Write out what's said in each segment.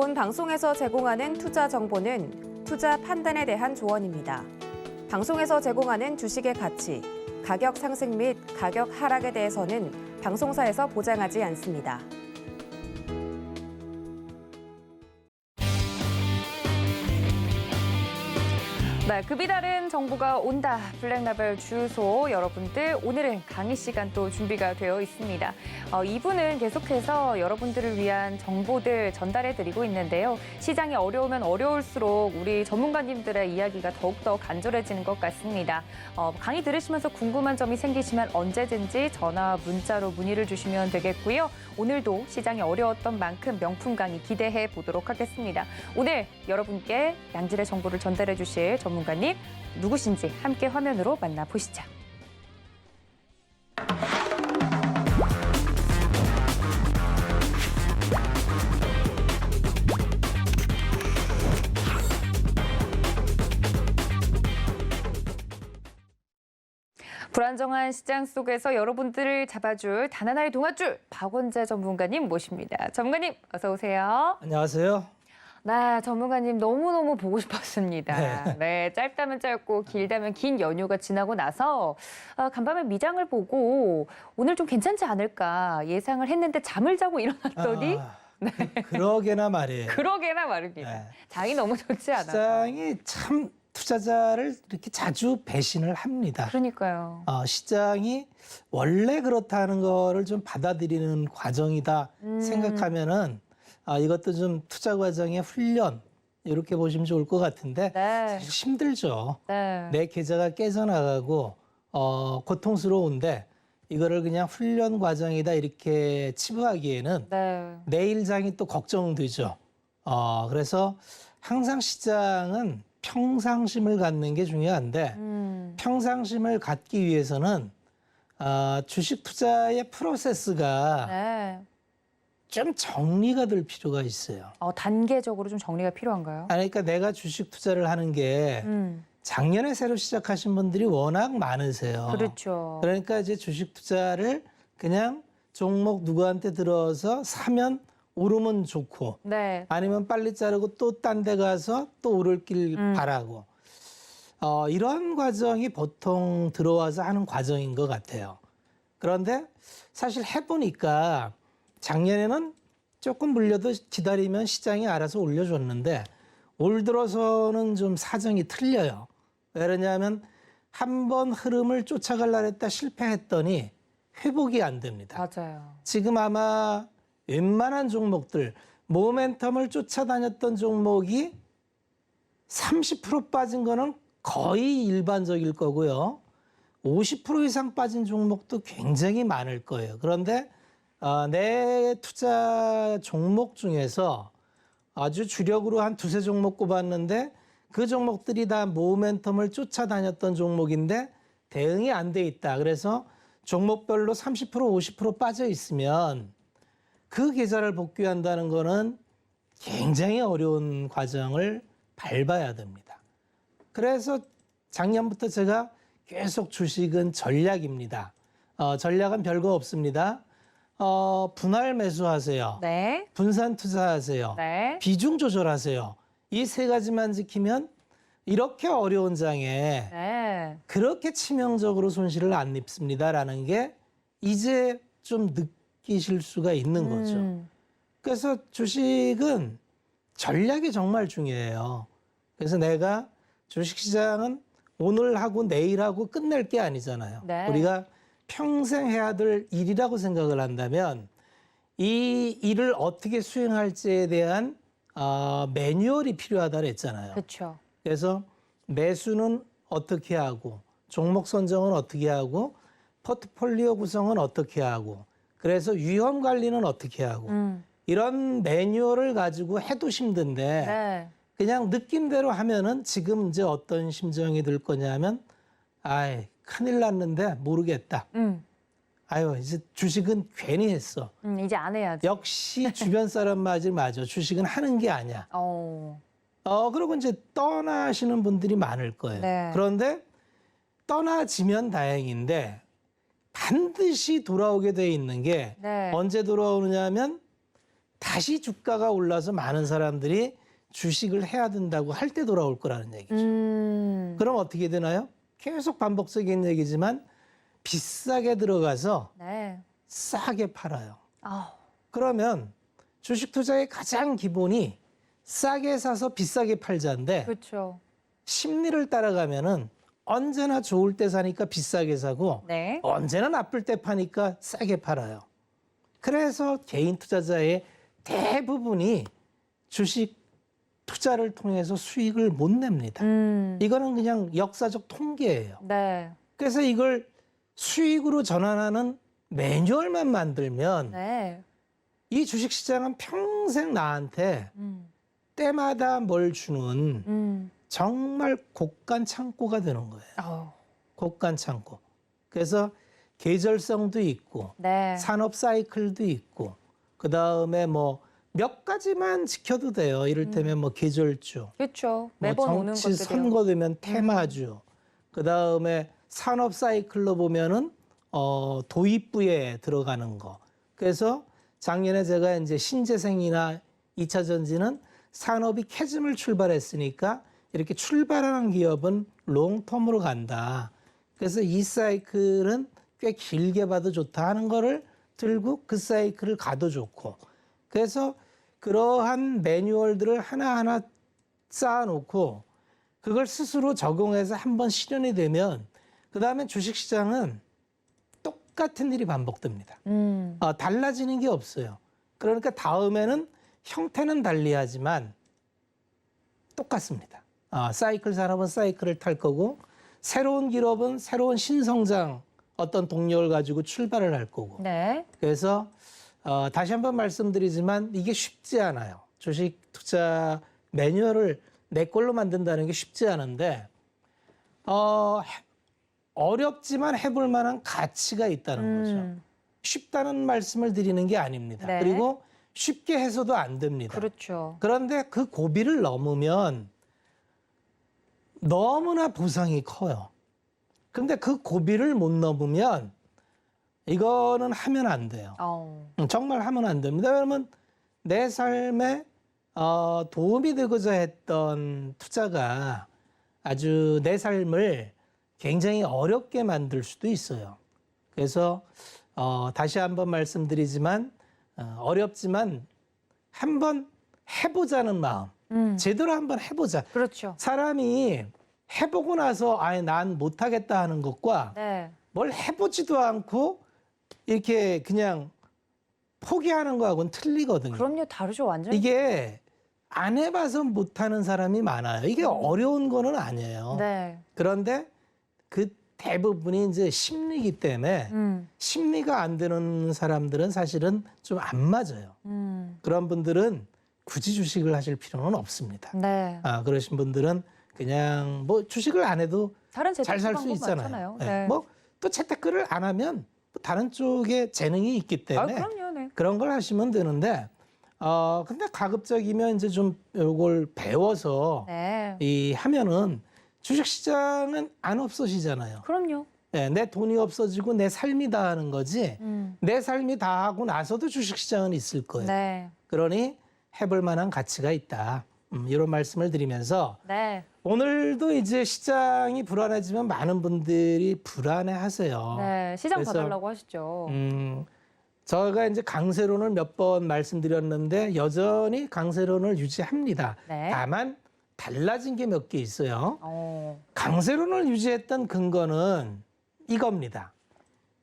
본 방송에서 제공하는 투자 정보는 투자 판단에 대한 조언입니다. 방송에서 제공하는 주식의 가치, 가격 상승 및 가격 하락에 대해서는 방송사에서 보장하지 않습니다. 네, 급이 다른 정보가 온다. 블랙라벨 주유소 여러분들, 오늘은 강의 시간 또 준비가 되어 있습니다. 2부는 계속해서 여러분들을 위한 정보들 전달해드리고 있는데요. 시장이 어려우면 어려울수록 우리 전문가님들의 이야기가 더욱더 간절해지는 것 같습니다. 강의 들으시면서 궁금한 점이 생기시면 언제든지 전화, 문자로 문의를 주시면 되겠고요. 오늘도 시장이 어려웠던 만큼 명품 강의 기대해 보도록 하겠습니다. 오늘 여러분께 양질의 정보를 전달해 주실 전문가님 누구신지 함께 화면으로 만나보시죠. 불안정한 시장 속에서 여러분들을 잡아줄 단 하나의 동아줄 박원재 전문가님 모십니다. 전문가님 어서 오세요. 안녕하세요. 네, 전문가님 너무너무 보고 싶었습니다. 네, 짧다면 짧고 길다면 긴 연휴가 지나고 나서 간밤에 미장을 보고 오늘 좀 괜찮지 않을까 예상을 했는데 잠을 자고 일어났더니 네. 그러게나 말이에요. 그러게나 말입니다. 네. 장이 너무 좋지 않아요. 시장이 참 투자자를 이렇게 자주 배신을 합니다. 그러니까요. 시장이 원래 그렇다는 거를 좀 받아들이는 과정이다 생각하면은 이것도 좀 투자 과정의 훈련 이렇게 보시면 좋을 것 같은데 네. 사실 힘들죠. 네. 내 계좌가 깨져나가고 고통스러운데 이거를 그냥 훈련 과정이다 이렇게 치부하기에는 네. 내일 장이 또 걱정되죠. 그래서 항상 시장은 평상심을 갖는 게 중요한데 평상심을 갖기 위해서는 주식 투자의 프로세스가 네. 좀 정리가 될 필요가 있어요. 단계적으로 좀 정리가 필요한가요? 그러니까 내가 주식 투자를 하는 게 작년에 새로 시작하신 분들이 워낙 많으세요. 그렇죠. 그러니까 이제 주식 투자를 그냥 종목 누구한테 들어서 사면 오르면 좋고 네. 아니면 빨리 자르고 또 딴 데 가서 또 오를 길 바라고 이런 과정이 보통 들어와서 하는 과정인 것 같아요. 그런데 사실 해보니까 작년에는 조금 물려도 기다리면 시장이 알아서 올려줬는데 올 들어서는 좀 사정이 틀려요. 왜 그러냐면 한 번 흐름을 쫓아가려고 했다 실패했더니 회복이 안 됩니다. 맞아요. 지금 아마 웬만한 종목들 모멘텀을 쫓아다녔던 종목이 30% 빠진 거는 거의 일반적일 거고요. 50% 이상 빠진 종목도 굉장히 많을 거예요. 그런데 내 투자 종목 중에서 아주 주력으로 한 두세 종목 꼽았는데 그 종목들이 다 모멘텀을 쫓아다녔던 종목인데 대응이 안 돼 있다. 그래서 종목별로 30% 50% 빠져 있으면 그 계좌를 복귀한다는 거는 굉장히 어려운 과정을 밟아야 됩니다. 그래서 작년부터 제가 계속 주식은 전략입니다. 전략은 별거 없습니다. 분할 매수하세요. 네. 분산 투자하세요. 네. 비중 조절하세요. 이 세 가지만 지키면 이렇게 어려운 장에 네. 그렇게 치명적으로 손실을 안 입습니다라는 게 이제 좀 느끼실 수가 있는 거죠. 그래서 주식은 전략이 정말 중요해요. 그래서 내가 주식시장은 오늘 하고 내일 하고 끝낼 게 아니잖아요. 네. 우리가 평생 해야 될 일이라고 생각을 한다면 이 일을 어떻게 수행할지에 대한 매뉴얼이 필요하다 그랬잖아요. 그렇죠. 그래서 매수는 어떻게 하고 종목 선정은 어떻게 하고 포트폴리오 구성은 어떻게 하고 그래서 위험 관리는 어떻게 하고 이런 매뉴얼을 가지고 해도 힘든데 네. 그냥 느낌대로 하면은 지금 이제 어떤 심정이 들 거냐면 아이 큰일 났는데 모르겠다. 아유 이제 주식은 괜히 했어. 이제 안 해야지. 역시 주변 사람 말이 맞아. 주식은 하는 게 아니야. 그리고 이제 떠나시는 분들이 많을 거예요. 네. 그런데 떠나지면 다행인데 반드시 돌아오게 돼 있는 게 네. 언제 돌아오느냐 하면 다시 주가가 올라서 많은 사람들이 주식을 해야 된다고 할 때 돌아올 거라는 얘기죠. 그럼 어떻게 되나요? 계속 반복적인 얘기지만 비싸게 들어가서 네. 싸게 팔아요. 아, 그러면 주식 투자의 가장 기본이 싸게 사서 비싸게 팔자인데 그렇죠. 심리를 따라가면은 언제나 좋을 때 사니까 비싸게 사고 네. 언제나 나쁠 때 파니까 싸게 팔아요. 그래서 개인 투자자의 대부분이 주식 투자를 통해서 수익을 못 냅니다. 이거는 그냥 역사적 통계예요. 네. 그래서 이걸 수익으로 전환하는 매뉴얼만 만들면 네. 이 주식시장은 평생 나한테 음. 때마다 뭘 주는 정말 곳간 창고가 되는 거예요. 어. 곳간 창고. 그래서 계절성도 있고 네. 산업 사이클도 있고 그다음에 뭐 몇 가지만 지켜도 돼요. 이를테면 뭐 계절주, 그렇죠. 뭐 매번 오는 정치 것들이요. 선거 되면 테마주, 그다음에 산업 사이클로 보면은 도입부에 들어가는 거. 그래서 작년에 제가 이제 신재생이나 2차 전지는 산업이 캐즘을 출발했으니까 이렇게 출발하는 기업은 롱텀으로 간다. 그래서 이 사이클은 꽤 길게 봐도 좋다 하는 거를 들고 그 사이클을 가도 좋고. 그래서 그러한 매뉴얼들을 하나하나 쌓아놓고 그걸 스스로 적용해서 한번 실현이 되면 그다음에 주식시장은 똑같은 일이 반복됩니다. 달라지는 게 없어요. 그러니까 다음에는 형태는 달리하지만 똑같습니다. 사이클 산업은 사이클을 탈 거고 새로운 기업은 새로운 신성장 어떤 동력을 가지고 출발을 할 거고. 네. 그래서 다시 한번 말씀드리지만 이게 쉽지 않아요. 주식 투자 매뉴얼을 내 걸로 만든다는 게 쉽지 않은데 어렵지만 해볼 만한 가치가 있다는 거죠. 쉽다는 말씀을 드리는 게 아닙니다. 네. 그리고 쉽게 해서도 안 됩니다. 그렇죠. 그런데 그 고비를 넘으면 너무나 보상이 커요. 근데 그 고비를 못 넘으면 이거는 하면 안 돼요. 정말 하면 안 됩니다. 왜냐하면 내 삶에 도움이 되고자 했던 투자가 아주 내 삶을 굉장히 어렵게 만들 수도 있어요. 그래서 다시 한번 말씀드리지만 어렵지만 한번 해보자는 마음, 제대로 한번 해보자. 그렇죠. 사람이 해보고 나서 아예 난 못하겠다 하는 것과 네. 뭘 해보지도 않고 이렇게 그냥 포기하는 거하고는 틀리거든요. 그럼요. 다르죠. 완전. 이게 안 해봐서 못하는 사람이 많아요. 이게 어려운 거는 아니에요. 네. 그런데 그 대부분이 이제 심리이기 때문에 심리가 안 되는 사람들은 사실은 좀 안 맞아요. 그런 분들은 굳이 주식을 하실 필요는 없습니다. 네. 그러신 분들은 그냥 뭐 주식을 안 해도 다른 잘 살 재테크 수 방법 있잖아요. 많잖아요. 네. 네. 뭐 또 재테크를 안 하면 뭐 다른 쪽에 재능이 있기 때문에 그럼요. 네. 그런 걸 하시면 되는데 근데 가급적이면 이제 좀 이걸 배워서 네. 이 하면은 주식 시장은 안 없어지잖아요. 그럼요. 네, 내 돈이 없어지고 내 삶이 다 하는 거지. 내 삶이 다 하고 나서도 주식 시장은 있을 거예요. 네. 그러니 해볼 만한 가치가 있다. 이런 말씀을 드리면서 네. 오늘도 이제 시장이 불안해지면 많은 분들이 불안해하세요. 네. 시장 그래서, 봐달라고 하시죠. 저희가 이제 강세론을 몇 번 말씀드렸는데 여전히 강세론을 유지합니다. 네. 다만 달라진 게 몇 개 있어요. 강세론을 유지했던 근거는 이겁니다.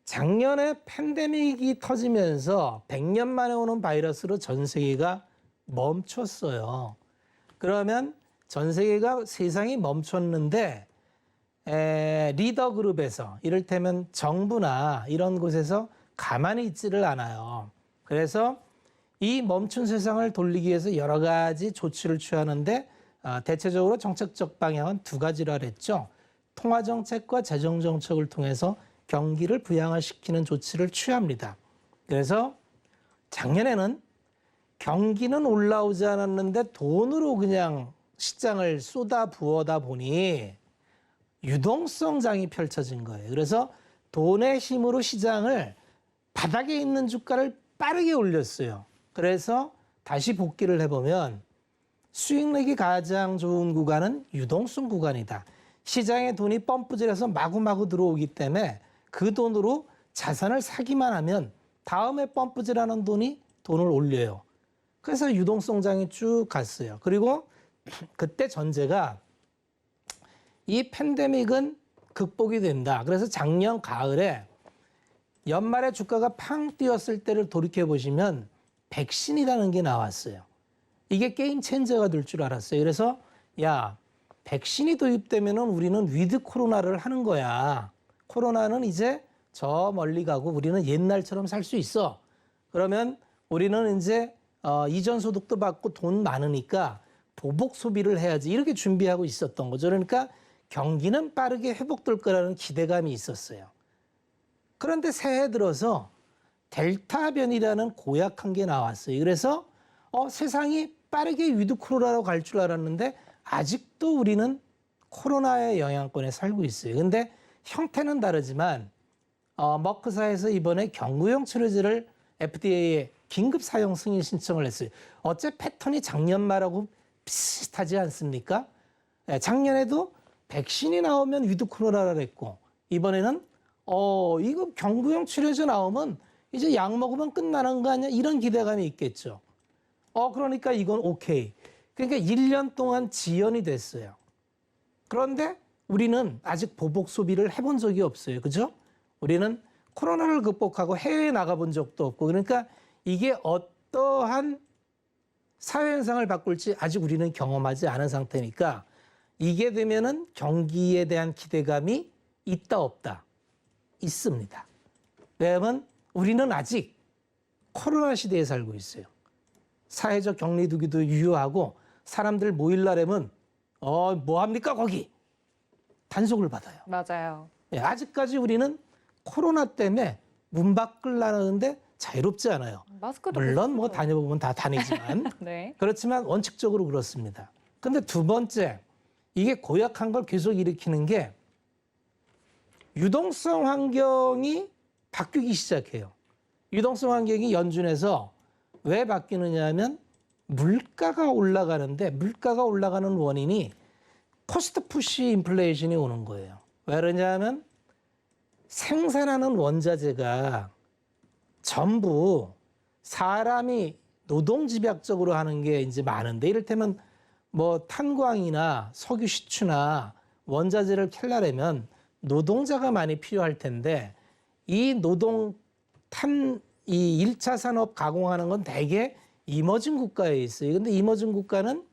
작년에 팬데믹이 터지면서 100년 만에 오는 바이러스로 전 세계가 멈췄어요. 그러면 전 세계가 세상이 멈췄는데 리더 그룹에서 이를테면 정부나 이런 곳에서 가만히 있지를 않아요. 그래서 이 멈춘 세상을 돌리기 위해서 여러 가지 조치를 취하는데 대체적으로 정책적 방향은 두 가지라 그랬죠. 통화정책과 재정정책을 통해서 경기를 부양화시키는 조치를 취합니다. 그래서 작년에는 경기는 올라오지 않았는데 돈으로 그냥 시장을 쏟아 부어다 보니 유동성장이 펼쳐진 거예요. 그래서 돈의 힘으로 시장을 바닥에 있는 주가를 빠르게 올렸어요. 그래서 다시 복기를 해보면 수익력이 가장 좋은 구간은 유동성 구간이다. 시장에 돈이 펌프질해서 마구마구 들어오기 때문에 그 돈으로 자산을 사기만 하면 다음에 펌프질하는 돈이 돈을 올려요. 그래서 유동성장이 쭉 갔어요. 그리고 그때 전제가 이 팬데믹은 극복이 된다. 그래서 작년 가을에 연말에 주가가 팡 뛰었을 때를 돌이켜 보시면 백신이라는 게 나왔어요. 이게 게임 체인저가 될 줄 알았어요. 그래서 야, 백신이 도입되면은 우리는 위드 코로나를 하는 거야. 코로나는 이제 저 멀리 가고 우리는 옛날처럼 살 수 있어. 그러면 우리는 이제 이전 소득도 받고 돈 많으니까 보복 소비를 해야지. 이렇게 준비하고 있었던 거죠. 그러니까 경기는 빠르게 회복될 거라는 기대감이 있었어요. 그런데 새해 들어서 델타 변이라는 고약한 게 나왔어요. 그래서 세상이 빠르게 위드 코로나로 갈 줄 알았는데 아직도 우리는 코로나의 영향권에 살고 있어요. 근데 형태는 다르지만 머크사에서 이번에 경구용 치료제를 FDA에 긴급 사용 승인 신청을 했어요. 어째 패턴이 작년 말하고 비슷하지 않습니까? 작년에도 백신이 나오면 위드 코로나를 했고 이번에는 이거 경구용 치료제 나오면 이제 약 먹으면 끝나는 거 아니야? 이런 기대감이 있겠죠. 그러니까 이건 오케이. 그러니까 1년 동안 지연이 됐어요. 그런데 우리는 아직 보복 소비를 해본 적이 없어요. 그죠? 우리는 코로나를 극복하고 해외에 나가본 적도 없고 그러니까 이게 어떠한 사회현상을 바꿀지 아직 우리는 경험하지 않은 상태니까 이게 되면은 경기에 대한 기대감이 있다 없다? 있습니다. 왜냐하면 우리는 아직 코로나 시대에 살고 있어요. 사회적 격리 두기도 유효하고 사람들 모일라면 뭐 합니까 거기? 단속을 받아요. 맞아요. 아직까지 우리는 코로나 때문에 문 밖을 나가는데 자유롭지 않아요. 마스크도 물론 뭐 다녀보면 다 다니지만 네. 그렇지만 원칙적으로 그렇습니다. 근데 두 번째 이게 고약한 걸 계속 일으키는 게 유동성 환경이 바뀌기 시작해요. 유동성 환경이 연준에서 왜 바뀌느냐 하면 물가가 올라가는데 물가가 올라가는 원인이 코스트 푸시 인플레이션이 오는 거예요. 왜 그러냐면 생산하는 원자재가 전부 사람이 노동집약적으로 하는 게 이제 많은데 이를테면 뭐 탄광이나 석유 시추나 원자재를 캘려면 노동자가 많이 필요할 텐데 이 이 1차 산업 가공하는 건 대개 이머징 국가에 있어요. 근데 이머징 국가는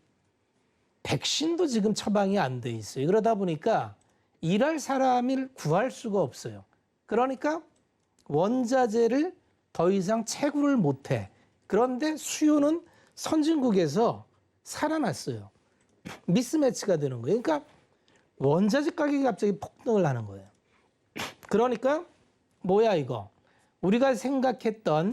백신도 지금 처방이 안 돼 있어요. 그러다 보니까 일할 사람을 구할 수가 없어요. 그러니까 원자재를 더 이상 채굴을 못해. 그런데 수요는 선진국에서 살아났어요. 미스매치가 되는 거예요. 그러니까 원자재 가격이 갑자기 폭등을 하는 거예요. 그러니까 뭐야 이거. 우리가 생각했던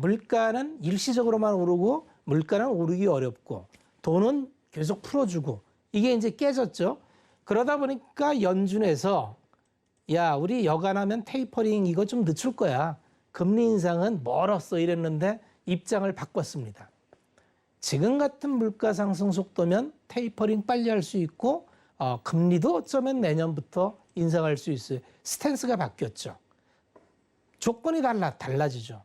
물가는 일시적으로만 오르고 물가는 오르기 어렵고 돈은 계속 풀어주고 이게 이제 깨졌죠. 그러다 보니까 연준에서 야 우리 여간하면 테이퍼링 이거 좀 늦출 거야. 금리 인상은 멀었어 이랬는데 입장을 바꿨습니다. 지금 같은 물가 상승 속도면 테이퍼링 빨리 할 수 있고 금리도 어쩌면 내년부터 인상할 수 있어요. 스탠스가 바뀌었죠. 조건이 달라지죠.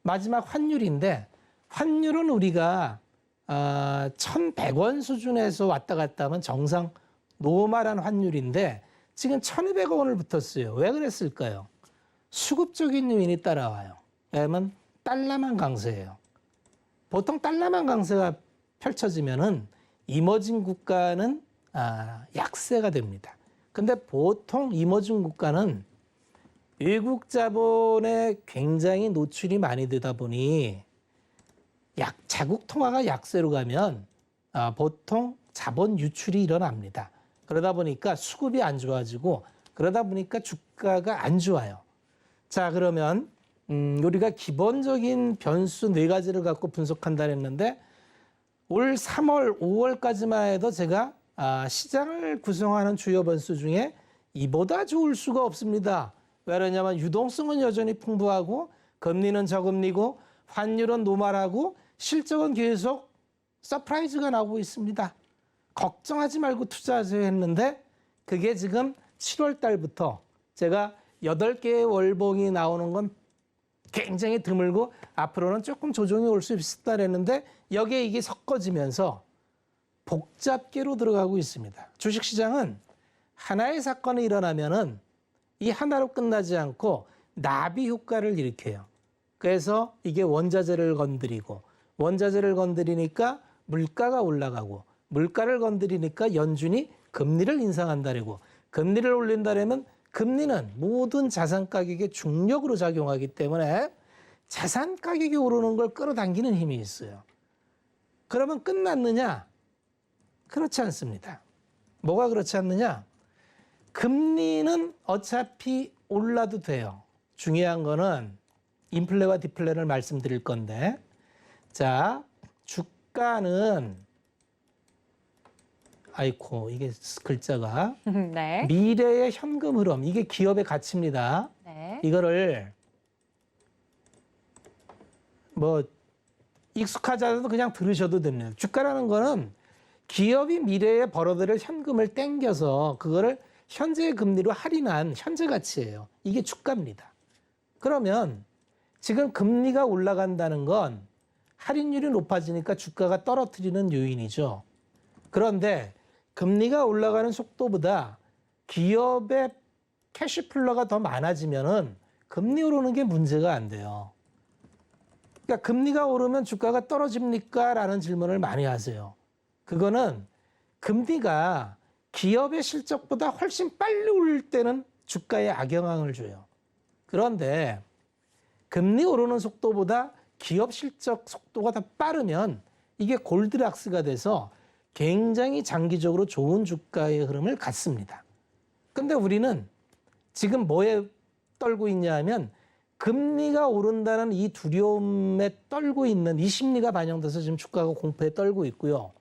마지막 환율인데 환율은 우리가 1,100원 수준에서 왔다 갔다 하면 정상 노멀한 환율인데 지금 1,200원을 붙었어요. 왜 그랬을까요? 수급적인 요인이 따라와요. 왜냐하면 달러만 강세예요. 보통 달러만 강세가 펼쳐지면은 이머징 국가는 약세가 됩니다. 근데 보통 이머징 국가는 외국 자본에 굉장히 노출이 많이 되다 보니 자국 통화가 약세로 가면 보통 자본 유출이 일어납니다. 그러다 보니까 수급이 안 좋아지고 그러다 보니까 주가가 안 좋아요. 자 그러면 우리가 기본적인 변수 4가지를 갖고 분석한다 했는데 올 3월, 5월까지만 해도 제가 시장을 구성하는 주요 변수 중에 이보다 좋을 수가 없습니다. 왜 그러냐면 유동성은 여전히 풍부하고 금리는 저금리고 환율은 노멀하고 실적은 계속 서프라이즈가 나오고 있습니다. 걱정하지 말고 투자하세요 했는데 그게 지금 7월 달부터 제가 8개의 월봉이 나오는 건 굉장히 드물고 앞으로는 조금 조정이 올 수 있다 그랬는데 여기에 이게 섞어지면서 복잡계로 들어가고 있습니다. 주식시장은 하나의 사건이 일어나면은 이 하나로 끝나지 않고 나비 효과를 일으켜요. 그래서 이게 원자재를 건드리고 원자재를 건드리니까 물가가 올라가고 물가를 건드리니까 연준이 금리를 인상한다라고 금리를 올린다라면 금리는 모든 자산 가격의 중력으로 작용하기 때문에 자산 가격이 오르는 걸 끌어당기는 힘이 있어요. 그러면 끝났느냐? 그렇지 않습니다. 뭐가 그렇지 않느냐? 금리는 어차피 올라도 돼요. 중요한 거는 인플레와 디플레를 말씀드릴 건데, 자, 주가는 아이코 이게 글자가 네. 미래의 현금 흐름, 이게 기업의 가치입니다. 네. 이거를 뭐 익숙하지 않아도 그냥 들으셔도 됩니다. 주가라는 거는 기업이 미래에 벌어들일 현금을 땡겨서 그거를 현재의 금리로 할인한 현재 가치예요. 이게 주가입니다. 그러면 지금 금리가 올라간다는 건 할인율이 높아지니까 주가가 떨어뜨리는 요인이죠. 그런데 금리가 올라가는 속도보다 기업의 캐시플로가 더 많아지면은 금리 오르는 게 문제가 안 돼요. 그러니까 금리가 오르면 주가가 떨어집니까? 라는 질문을 많이 하세요. 그거는 금리가 기업의 실적보다 훨씬 빨리 오를 때는 주가에 악영향을 줘요. 그런데 금리 오르는 속도보다 기업 실적 속도가 더 빠르면 이게 골드락스가 돼서 굉장히 장기적으로 좋은 주가의 흐름을 갖습니다. 근데 우리는 지금 뭐에 떨고 있냐 하면 금리가 오른다는 이 두려움에 떨고 있는 이 심리가 반영돼서 지금 주가가 공포에 떨고 있고요.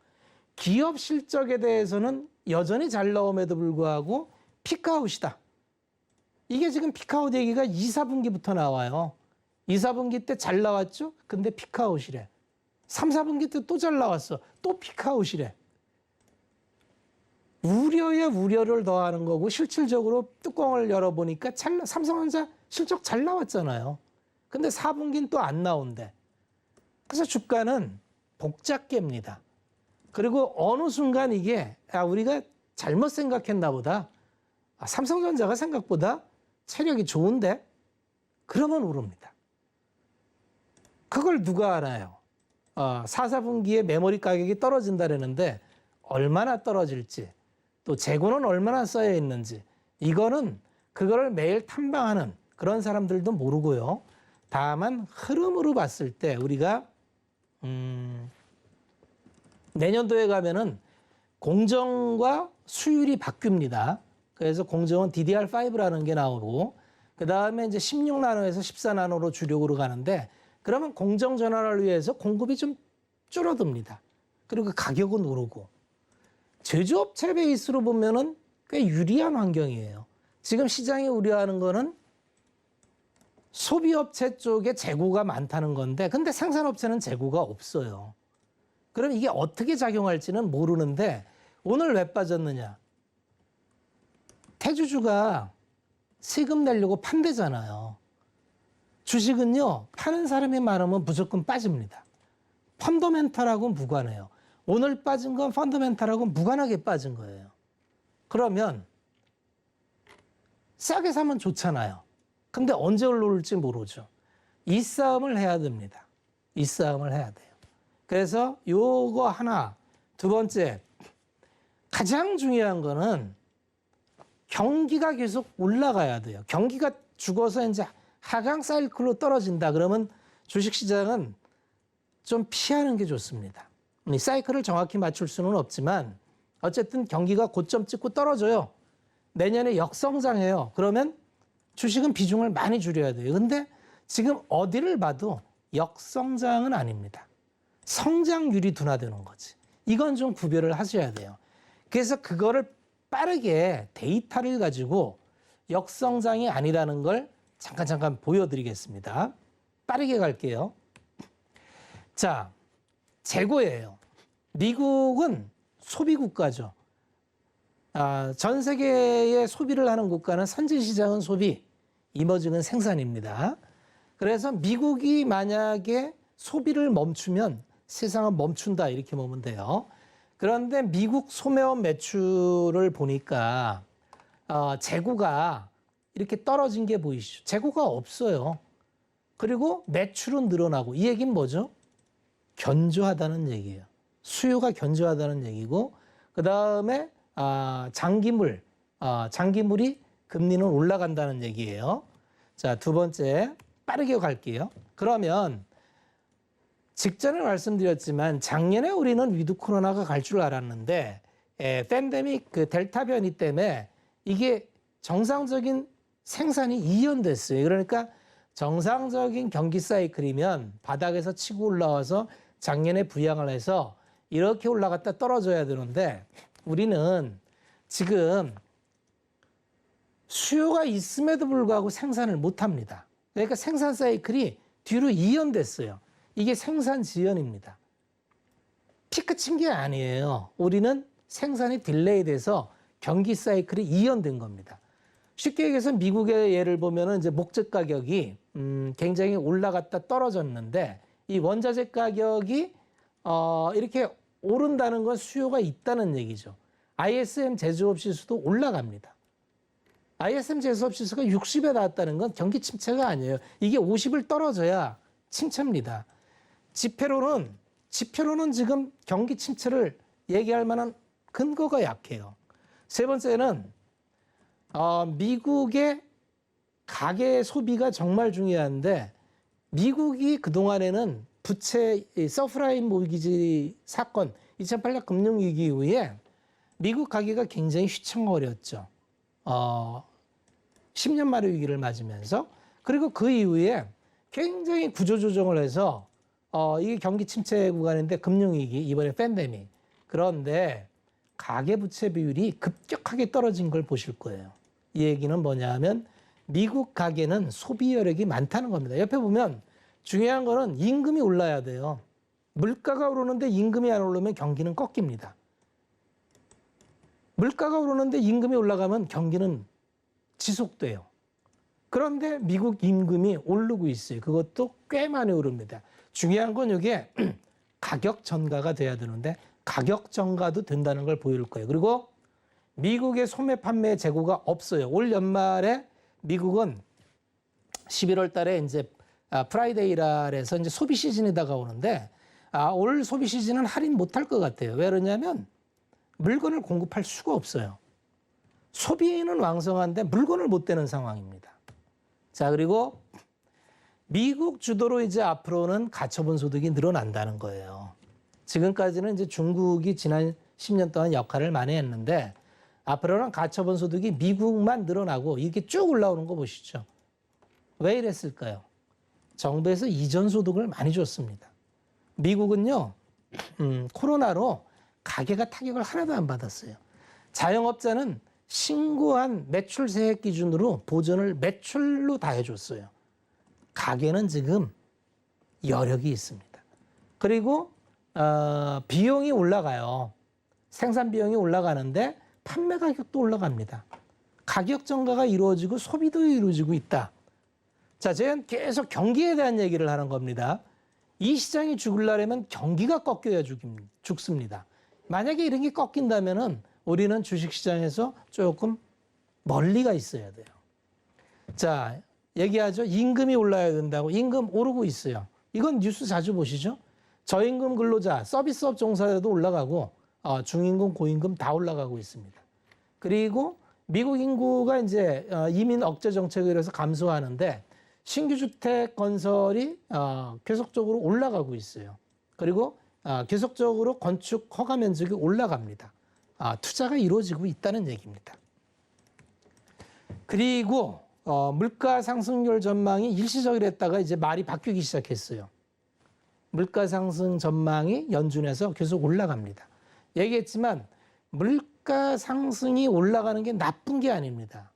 기업 실적에 대해서는 여전히 잘 나옴에도 불구하고 피크아웃이다. 이게 지금 피크아웃 얘기가 2, 4분기부터 나와요. 2, 4분기 때 잘 나왔죠? 근데 피크아웃이래. 3, 4분기 때 또 잘 나왔어. 또 피크아웃이래. 우려에 우려를 더하는 거고 실질적으로 뚜껑을 열어보니까 삼성전자 실적 잘 나왔잖아요. 근데 4분기는 또 안 나온대. 그래서 주가는 복잡계입니다. 그리고 어느 순간 이게 우리가 잘못 생각했나 보다. 삼성전자가 생각보다 체력이 좋은데? 그러면 오릅니다. 그걸 누가 알아요? 4, 4분기에 메모리 가격이 떨어진다라는데 얼마나 떨어질지 또 재고는 얼마나 쌓여 있는지 이거는 그거를 매일 탐방하는 그런 사람들도 모르고요. 다만 흐름으로 봤을 때 우리가 내년도에 가면은 공정과 수율이 바뀝니다. 그래서 공정은 DDR5라는 게 나오고 그 다음에 이제 16나노에서 14나노로 주력으로 가는데 그러면 공정 전환을 위해서 공급이 좀 줄어듭니다. 그리고 가격은 오르고 제조업체 베이스로 보면은 꽤 유리한 환경이에요. 지금 시장이 우려하는 거는 소비업체 쪽에 재고가 많다는 건데 근데 생산업체는 재고가 없어요. 그럼 이게 어떻게 작용할지는 모르는데 오늘 왜 빠졌느냐? 태주주가 세금 내려고 판대잖아요. 주식은요, 파는 사람이 많으면 무조건 빠집니다. 펀더멘탈하고는 무관해요. 오늘 빠진 건 펀더멘탈하고는 무관하게 빠진 거예요. 그러면 싸게 사면 좋잖아요. 근데 언제 올라올지 모르죠. 이 싸움을 해야 됩니다. 이 싸움을 해야 돼요. 그래서 요거 하나, 두 번째, 가장 중요한 거는 경기가 계속 올라가야 돼요. 경기가 죽어서 이제 하강 사이클로 떨어진다 그러면 주식시장은 좀 피하는 게 좋습니다. 이 사이클을 정확히 맞출 수는 없지만 어쨌든 경기가 고점 찍고 떨어져요. 내년에 역성장해요. 그러면 주식은 비중을 많이 줄여야 돼요. 근데 지금 어디를 봐도 역성장은 아닙니다. 성장률이 둔화되는 거지. 이건 좀 구별을 하셔야 돼요. 그래서 그거를 빠르게 데이터를 가지고 역성장이 아니라는 걸 잠깐 보여드리겠습니다. 빠르게 갈게요. 자, 재고예요. 미국은 소비 국가죠. 전 세계의 소비를 하는 국가는 선진시장은 소비, 이머징은 생산입니다. 그래서 미국이 만약에 소비를 멈추면 세상은 멈춘다 이렇게 보면 돼요. 그런데 미국 소매업 매출을 보니까 재고가 이렇게 떨어진 게 보이시죠? 재고가 없어요. 그리고 매출은 늘어나고 이 얘기는 뭐죠? 견조하다는 얘기예요. 수요가 견조하다는 얘기고 그다음에 장기물이 금리는 올라간다는 얘기예요. 자, 두 번째 빠르게 갈게요. 그러면 직전에 말씀드렸지만 작년에 우리는 위드 코로나가 갈 줄 알았는데 팬데믹 그 델타 변이 때문에 이게 정상적인 생산이 이연됐어요. 그러니까 정상적인 경기 사이클이면 바닥에서 치고 올라와서 작년에 부양을 해서 이렇게 올라갔다 떨어져야 되는데 우리는 지금 수요가 있음에도 불구하고 생산을 못합니다. 그러니까 생산 사이클이 뒤로 이연됐어요. 이게 생산 지연입니다. 피크 친 게 아니에요. 우리는 생산이 딜레이 돼서 경기 사이클이 이연된 겁니다. 쉽게 얘기해서 미국의 예를 보면은 이제 목재 가격이 굉장히 올라갔다 떨어졌는데 이 원자재 가격이 이렇게 오른다는 건 수요가 있다는 얘기죠. ISM 제조업 지수도 올라갑니다. ISM 제조업 지수가 60에 닿았다는 건 경기 침체가 아니에요. 이게 50을 떨어져야 침체입니다. 지표로는 지금 경기 침체를 얘기할 만한 근거가 약해요. 세 번째는 미국의 가계 소비가 정말 중요한데 미국이 그동안에는 부채 서프라임 모기지 사건 2008년 금융위기 이후에 미국 가계가 굉장히 휘청거렸죠. 10년 만에 위기를 맞으면서 그리고 그 이후에 굉장히 구조조정을 해서 이게 경기 침체 구간인데 금융위기 이번에 팬데믹 그런데 가계부채 비율이 급격하게 떨어진 걸 보실 거예요. 이 얘기는 뭐냐 하면 미국 가계는 소비 여력이 많다는 겁니다. 옆에 보면 중요한 거는 임금이 올라야 돼요. 물가가 오르는데 임금이 안 오르면 경기는 꺾입니다. 물가가 오르는데 임금이 올라가면 경기는 지속돼요. 그런데 미국 임금이 오르고 있어요. 그것도 꽤 많이 오릅니다. 중요한 건 이게 가격 전가가 돼야 되는데 가격 전가도 된다는 걸 보일 거예요. 그리고 미국의 소매 판매 재고가 없어요. 올 연말에 미국은 11월 달에 이제 프라이데이랄에서 이제 소비 시즌이 다가오는데 올 소비 시즌은 할인 못할 것 같아요. 왜 그러냐면 물건을 공급할 수가 없어요. 소비는 왕성한데 물건을 못 대는 상황입니다. 자, 그리고 미국 주도로 이제 앞으로는 가처분 소득이 늘어난다는 거예요. 지금까지는 이제 중국이 지난 10년 동안 역할을 많이 했는데 앞으로는 가처분 소득이 미국만 늘어나고 이렇게 쭉 올라오는 거 보시죠. 왜 이랬을까요? 정부에서 이전 소득을 많이 줬습니다. 미국은요, 코로나로 가계가 타격을 하나도 안 받았어요. 자영업자는 신고한 매출 세액 기준으로 보전을 매출로 다 해줬어요. 가계는 지금 여력이 있습니다. 그리고 비용이 올라가요. 생산 비용이 올라가는데 판매 가격도 올라갑니다. 가격 전가가 이루어지고 소비도 이루어지고 있다. 자, 저는 계속 경기에 대한 얘기를 하는 겁니다. 이 시장이 죽으려면 경기가 꺾여야 죽습니다. 만약에 이런 게 꺾인다면은 우리는 주식시장에서 조금 멀리가 있어야 돼요. 자, 얘기하죠. 임금이 올라야 된다고. 임금 오르고 있어요. 이건 뉴스 자주 보시죠. 저임금 근로자, 서비스업 종사자도 올라가고 중임금, 고임금 다 올라가고 있습니다. 그리고 미국 인구가 이제 이민 억제 정책에 의해서 감소하는데 신규 주택 건설이 계속적으로 올라가고 있어요. 그리고 계속적으로 건축 허가 면적이 올라갑니다. 투자가 이루어지고 있다는 얘기입니다. 그리고 물가 상승률 전망이 일시적이랬다가 이제 말이 바뀌기 시작했어요. 물가 상승 전망이 연준에서 계속 올라갑니다. 얘기했지만 물가 상승이 올라가는 게 나쁜 게 아닙니다.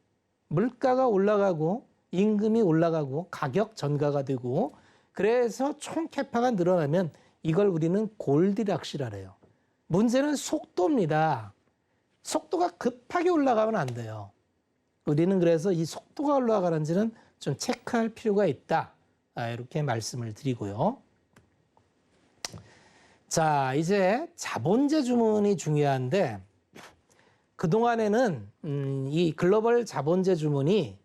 물가가 올라가고 임금이 올라가고 가격 전가가 되고 그래서 총 캐파가 늘어나면 이걸 우리는 골디락시라 그래요. 문제는 속도입니다. 속도가 급하게 올라가면 안 돼요. 우리는 그래서 이 속도가 올라가는지는 좀 체크할 필요가 있다. 이렇게 말씀을 드리고요. 자, 이제 자본재 주문이 중요한데 그동안에는 이 글로벌 자본재 주문이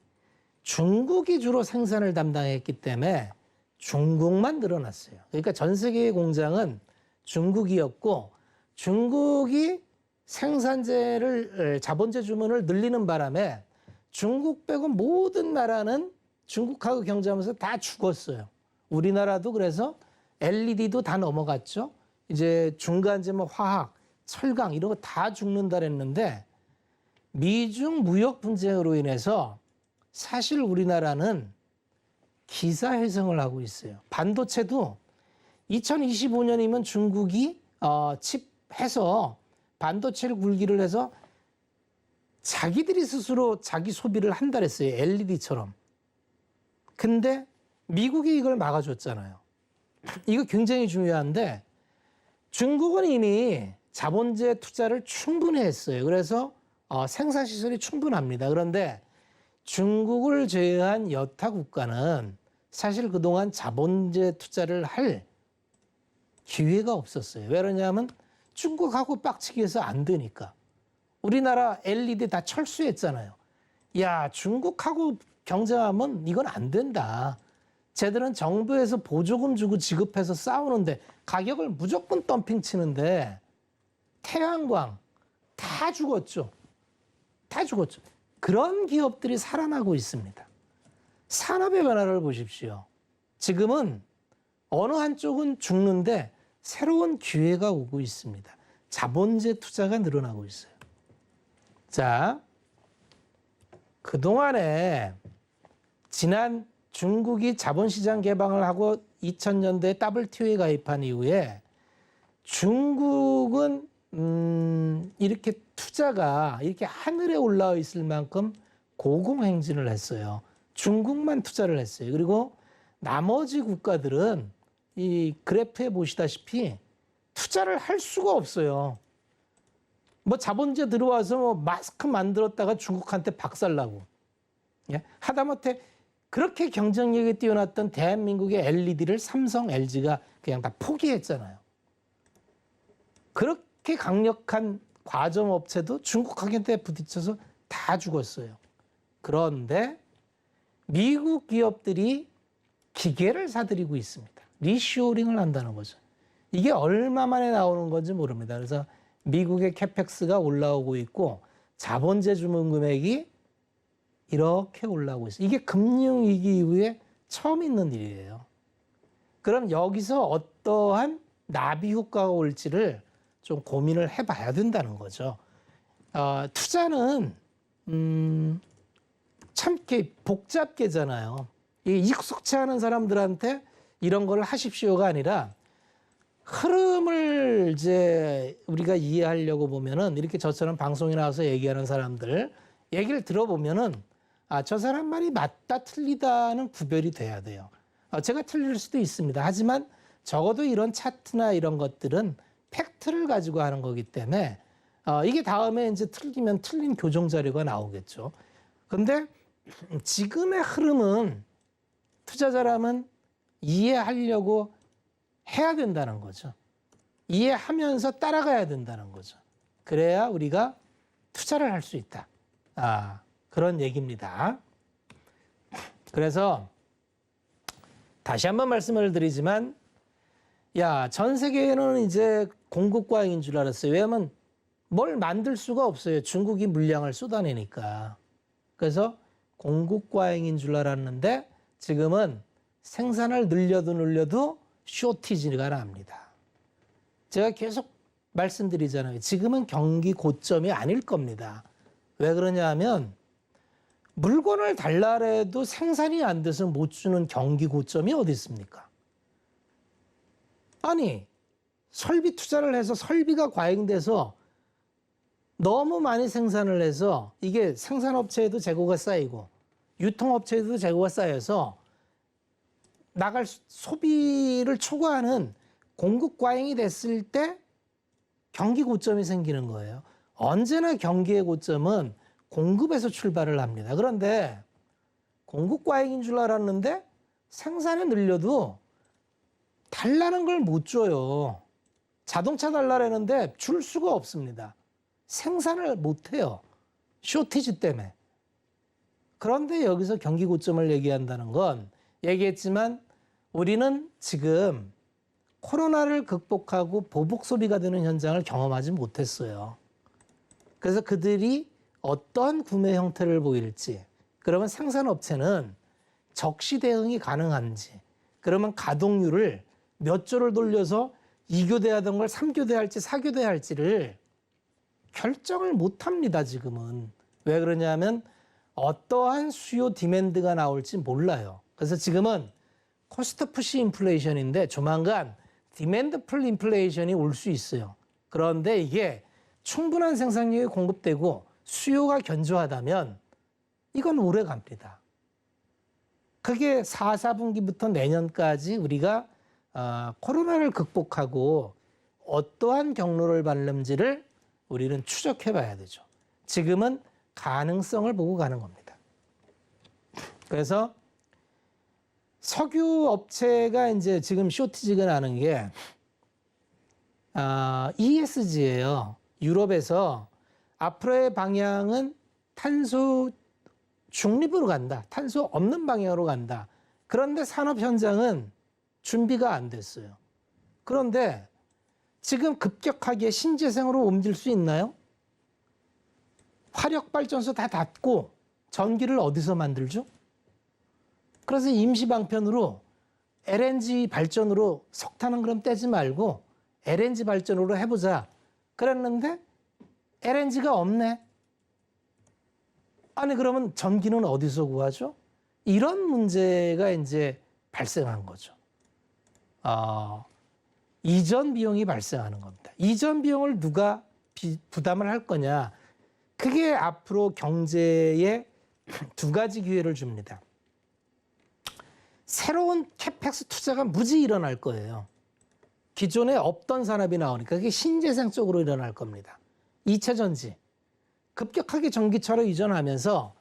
중국이 주로 생산을 담당했기 때문에 중국만 늘어났어요. 그러니까 전 세계의 공장은 중국이었고 중국이 생산재를 자본재 주문을 늘리는 바람에 중국 빼고 모든 나라는 중국하고 경쟁하면서 다 죽었어요. 우리나라도 그래서 LED도 다 넘어갔죠. 이제 중간재 뭐 화학, 철강 이런 거 다 죽는다 그랬는데 미중 무역 분쟁으로 인해서 사실 우리나라는 기사회생을 하고 있어요. 반도체도 2025년이면 중국이 칩 해서 반도체를 굴기를 해서 자기들이 스스로 자기 소비를 한다 그랬어요. LED처럼. 근데 미국이 이걸 막아줬잖아요. 이거 굉장히 중요한데 중국은 이미 자본재 투자를 충분히 했어요. 그래서 생산시설이 충분합니다. 그런데 중국을 제외한 여타 국가는 사실 그동안 자본재 투자를 할 기회가 없었어요. 왜 그러냐면 중국하고 빡치기 해서 안 되니까. 우리나라 LED 다 철수했잖아요. 야, 중국하고 경쟁하면 이건 안 된다. 쟤들은 정부에서 보조금 주고 지급해서 싸우는데 가격을 무조건 덤핑 치는데 태양광 다 죽었죠. 다 죽었죠. 그런 기업들이 살아나고 있습니다. 산업의 변화를 보십시오. 지금은 어느 한쪽은 죽는데 새로운 기회가 오고 있습니다. 자본재 투자가 늘어나고 있어요. 자, 그동안에 지난 중국이 자본시장 개방을 하고 2000년대에 WTO에 가입한 이후에 중국은 이렇게 투자가 이렇게 하늘에 올라와 있을 만큼 고공행진을 했어요. 중국만 투자를 했어요. 그리고 나머지 국가들은 이 그래프에 보시다시피 투자를 할 수가 없어요. 뭐 자본재 들어와서 뭐 마스크 만들었다가 중국한테 박살나고, 예? 하다못해 그렇게 경쟁력이 뛰어났던 대한민국의 LED를 삼성, LG가 그냥 다 포기했잖아요. 그렇게 강력한 과점업체도 중국한테 부딪혀서 다 죽었어요. 그런데 미국 기업들이 기계를 사들이고 있습니다. 리쇼링을 한다는 거죠. 이게 얼마 만에 나오는 건지 모릅니다. 그래서 미국의 캐펙스가 올라오고 있고 자본재 주문 금액이 이렇게 올라오고 있어요. 이게 금융위기 이후에 처음 있는 일이에요. 그럼 여기서 어떠한 나비 효과가 올지를 좀 고민을 해봐야 된다는 거죠. 투자는 참 이렇게 복잡계잖아요. 익숙치 않은 사람들한테 이런 걸 하십시오가 아니라 흐름을 이제 우리가 이해하려고 보면은 이렇게 저처럼 방송에 나와서 얘기하는 사람들 얘기를 들어보면은 저 사람 말이 맞다 틀리다는 구별이 돼야 돼요. 제가 틀릴 수도 있습니다. 하지만 적어도 이런 차트나 이런 것들은 팩트를 가지고 하는 거기 때문에 이게 다음에 이제 틀리면 틀린 교정 자료가 나오겠죠. 근데 지금의 흐름은 투자자라면 이해하려고 해야 된다는 거죠. 이해하면서 따라가야 된다는 거죠. 그래야 우리가 투자를 할 수 있다. 그런 얘기입니다. 그래서 다시 한번 말씀을 드리지만 전 세계에는 이제 공급 과잉인 줄 알았어요. 왜냐하면 뭘 만들 수가 없어요. 중국이 물량을 쏟아내니까. 그래서 공급 과잉인 줄 알았는데 지금은 생산을 늘려도 쇼티지가 납니다. 제가 계속 말씀드리잖아요. 지금은 경기 고점이 아닐 겁니다. 왜 그러냐 하면 물건을 달라 해도 생산이 안 돼서 못 주는 경기 고점이 어디 있습니까? 아니, 설비 투자를 해서 설비가 과잉돼서 너무 많이 생산을 해서 이게 생산업체에도 재고가 쌓이고 유통업체에도 재고가 쌓여서 나갈 소비를 초과하는 공급 과잉이 됐을 때 경기 고점이 생기는 거예요. 언제나 경기의 고점은 공급에서 출발을 합니다. 그런데 공급 과잉인 줄 알았는데 생산을 늘려도 달라는 걸 못 줘요. 자동차 달라라는데 줄 수가 없습니다. 생산을 못 해요. 쇼티지 때문에. 그런데 여기서 경기 고점을 얘기한다는 건 얘기했지만 우리는 지금 코로나를 극복하고 보복 소비가 되는 현장을 경험하지 못했어요. 그래서 그들이 어떤 구매 형태를 보일지, 그러면 생산업체는 적시 대응이 가능한지, 그러면 가동률을 몇 조를 돌려서 2교대 하던 걸 3교대 할지 4교대 할지를 결정을 못 합니다, 지금은. 왜 그러냐면 어떠한 수요 디맨드가 나올지 몰라요. 그래서 지금은 코스트 푸시 인플레이션인데 조만간 디맨드 풀 인플레이션이 올 수 있어요. 그런데 이게 충분한 생산력이 공급되고 수요가 견조하다면 이건 오래 갑니다. 그게 4, 4분기부터 내년까지 우리가 코로나를 극복하고 어떠한 경로를 밟는지를 우리는 추적해 봐야 되죠. 지금은 가능성을 보고 가는 겁니다. 그래서 석유 업체가 이제 지금 쇼티지가 나는 게 ESG예요. 유럽에서 앞으로의 방향은 탄소 중립으로 간다. 탄소 없는 방향으로 간다. 그런데 산업 현장은 준비가 안 됐어요. 그런데 지금 급격하게 신재생으로 옮길 수 있나요? 화력발전소 다 닫고 전기를 어디서 만들죠? 그래서 임시방편으로 LNG 발전으로 석탄은 그럼 떼지 말고 LNG 발전으로 해보자. 그랬는데 LNG가 없네. 아니 그러면 전기는 어디서 구하죠? 이런 문제가 이제 발생한 거죠. 이전 비용이 발생하는 겁니다. 이전 비용을 누가 부담을 할 거냐? 그게 앞으로 경제에 두 가지 기회를 줍니다. 새로운 캐펙스 투자가 무지 일어날 거예요. 기존에 없던 산업이 나오니까 그게 신재생 쪽으로 일어날 겁니다. 2차 전지. 급격하게 전기차로 이전하면서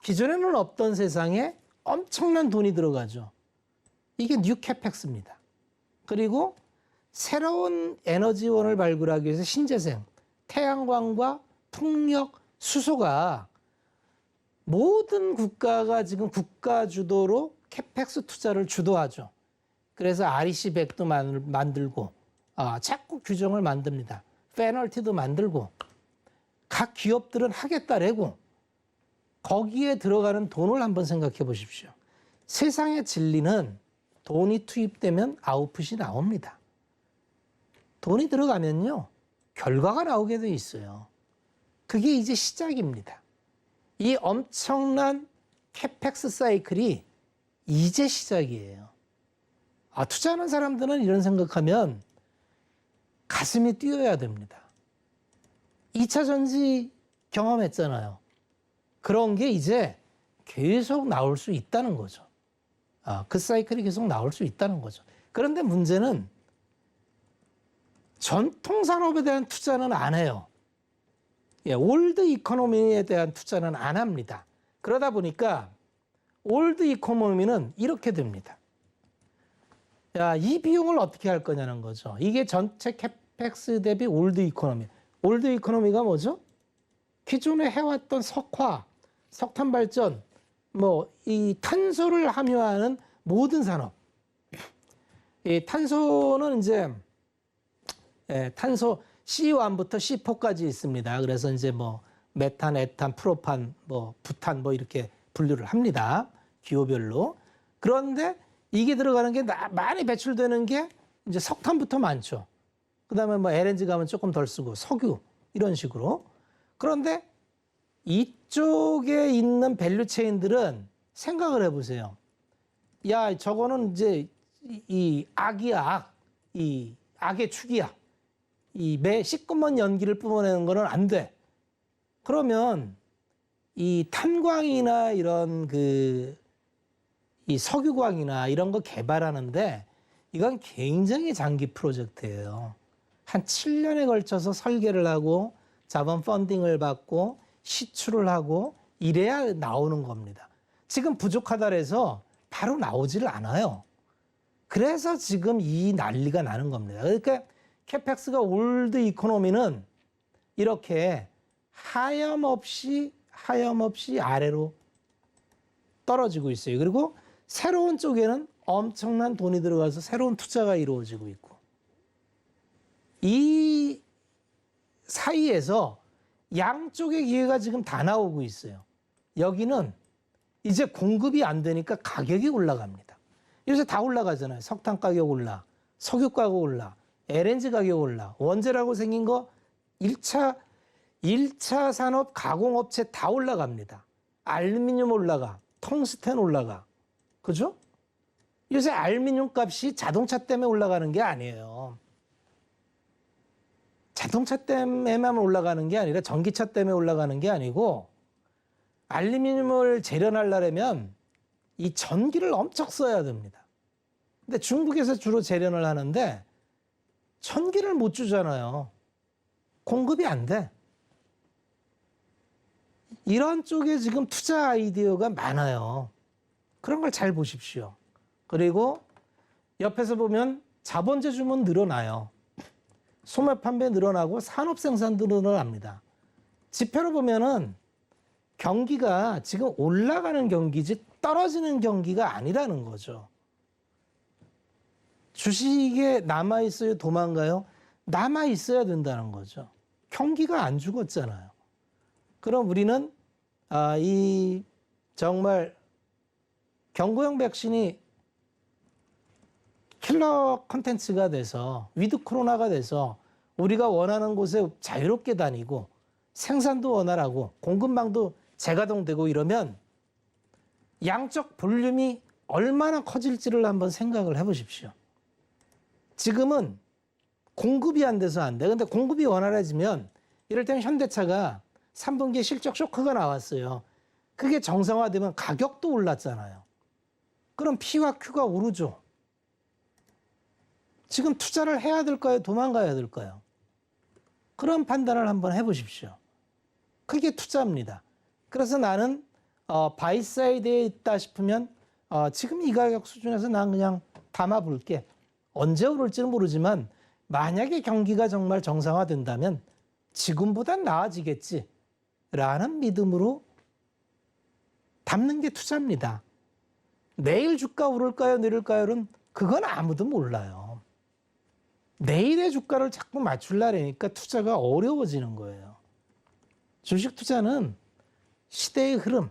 기존에는 없던 세상에 엄청난 돈이 들어가죠. 이게 뉴 캐펙스입니다. 그리고 새로운 에너지원을 발굴하기 위해서 신재생, 태양광과 풍력, 수소가 모든 국가가 지금 국가 주도로 캐펙스 투자를 주도하죠. 그래서 REC100도 만들고 자꾸 규정을 만듭니다. 페널티도 만들고 각 기업들은 하겠다래고 거기에 들어가는 돈을 한번 생각해 보십시오. 세상의 진리는 돈이 투입되면 아웃풋이 나옵니다. 돈이 들어가면요. 결과가 나오게 돼 있어요. 그게 이제 시작입니다. 이 엄청난 캐펙스 사이클이 이제 시작이에요. 투자하는 사람들은 이런 생각하면 가슴이 뛰어야 됩니다. 2차 전지 경험했잖아요. 그런 게 이제 계속 나올 수 있다는 거죠. 그 사이클이 계속 나올 수 있다는 거죠. 그런데 문제는 전통 산업에 대한 투자는 안 해요. 올드 이코노미에 대한 투자는 안 합니다. 그러다 보니까 올드 이코노미는 이렇게 됩니다. 이 비용을 어떻게 할 거냐는 거죠. 이게 전체 캐펙스 대비 올드 이코노미. 올드 이코노미가 뭐죠? 기존에 해왔던 석화, 석탄 발전, 이 탄소를 함유하는 모든 산업. 이 탄소는 이제 탄소 C1부터 C4까지 있습니다. 그래서 이제 메탄, 에탄, 프로판, 부탄 이렇게 분류를 합니다. 기호별로. 그런데 이게 들어가는 게 많이 배출되는 게 이제 석탄부터 많죠. 그다음에 LNG 가면 조금 덜 쓰고 석유 이런 식으로. 그런데 이쪽에 있는 밸류 체인들은 생각을 해보세요. 저거는 이제 이 악이야, 악. 이 악의 축이야. 이 매 시꺼먼 연기를 뿜어내는 거는 안 돼. 그러면 이 탄광이나 이런 이 석유광이나 이런 거 개발하는데 이건 굉장히 장기 프로젝트예요. 한 7년에 걸쳐서 설계를 하고 자본 펀딩을 받고 시출을 하고 이래야 나오는 겁니다. 지금 부족하다 해서 바로 나오지를 않아요. 그래서 지금 이 난리가 나는 겁니다. 그러니까 캐펙스가 올드 이코노미는 이렇게 하염없이 아래로 떨어지고 있어요. 그리고 새로운 쪽에는 엄청난 돈이 들어가서 새로운 투자가 이루어지고 있고, 이 사이에서 양쪽의 기회가 지금 다 나오고 있어요. 여기는 이제 공급이 안 되니까 가격이 올라갑니다. 요새 다 올라가잖아요. 석탄 가격 올라, 석유 가격 올라, LNG 가격 올라, 원재라고 생긴 거 1차 산업 가공업체 다 올라갑니다. 알루미늄 올라가, 텅스텐 올라가. 그죠? 요새 알루미늄 값이 자동차 때문에 올라가는 게 아니에요. 자동차 때문에만 올라가는 게 아니라 전기차 때문에 올라가는 게 아니고, 알루미늄을 재련하려면 이 전기를 엄청 써야 됩니다. 근데 중국에서 주로 재련을 하는데 전기를 못 주잖아요. 공급이 안 돼. 이런 쪽에 지금 투자 아이디어가 많아요. 그런 걸 잘 보십시오. 그리고 옆에서 보면 자본재 주문 늘어나요. 소매 판매 늘어나고 산업 생산도 늘어납니다. 지표로 보면은 경기가 지금 올라가는 경기지 떨어지는 경기가 아니라는 거죠. 주식에 남아있어요? 도망가요? 남아있어야 된다는 거죠. 경기가 안 죽었잖아요. 그럼 우리는 이 정말 경구용 백신이 킬러 컨텐츠가 돼서 위드 코로나가 돼서 우리가 원하는 곳에 자유롭게 다니고 생산도 원활하고 공급망도 재가동되고 이러면 양적 볼륨이 얼마나 커질지를 한번 생각을 해보십시오. 지금은 공급이 안 돼서 안 돼. 근데 공급이 원활해지면 이럴 때는 현대차가 3분기에 실적 쇼크가 나왔어요. 그게 정상화되면 가격도 올랐잖아요. 그럼 P와 Q가 오르죠. 지금 투자를 해야 될까요? 도망가야 될까요? 그런 판단을 한번 해보십시오. 그게 투자입니다. 그래서 나는 바이사이드에 있다 싶으면 지금 이 가격 수준에서 난 그냥 담아볼게. 언제 오를지는 모르지만 만약에 경기가 정말 정상화된다면 지금보단 나아지겠지 라는 믿음으로 담는 게 투자입니다. 내일 주가 오를까요? 내릴까요?는 그건 아무도 몰라요. 내일의 주가를 자꾸 맞추려니까 투자가 어려워지는 거예요. 주식 투자는 시대의 흐름,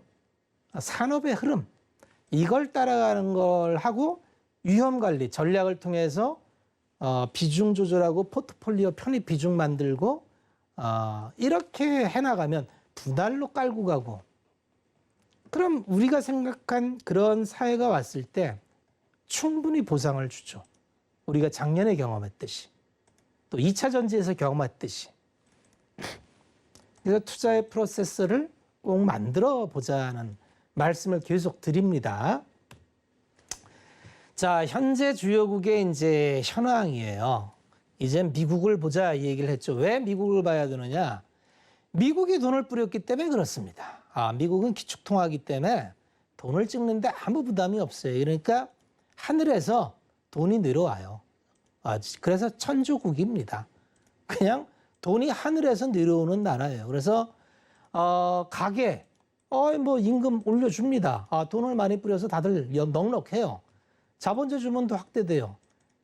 산업의 흐름, 이걸 따라가는 걸 하고 위험 관리, 전략을 통해서 비중 조절하고 포트폴리오 편입 비중 만들고 이렇게 해나가면 분할로 깔고 가고, 그럼 우리가 생각한 그런 사회가 왔을 때 충분히 보상을 주죠. 우리가 작년에 경험했듯이, 또 2차 전지에서 경험했듯이. 그래서 투자의 프로세스를 꼭 만들어 보자는 말씀을 계속 드립니다. 자, 현재 주요국의 이제 현황이에요. 이제 미국을 보자 이 얘기를 했죠. 왜 미국을 봐야 되느냐? 미국이 돈을 뿌렸기 때문에 그렇습니다. 미국은 기축통화기 때문에 돈을 찍는데 아무 부담이 없어요. 그러니까 하늘에서 돈이 내려와요. 그래서 천조국입니다. 그냥 돈이 하늘에서 내려오는 나라예요. 그래서 가게, 뭐 임금 올려줍니다. 돈을 많이 뿌려서 다들 넉넉해요. 자본재 주문도 확대돼요.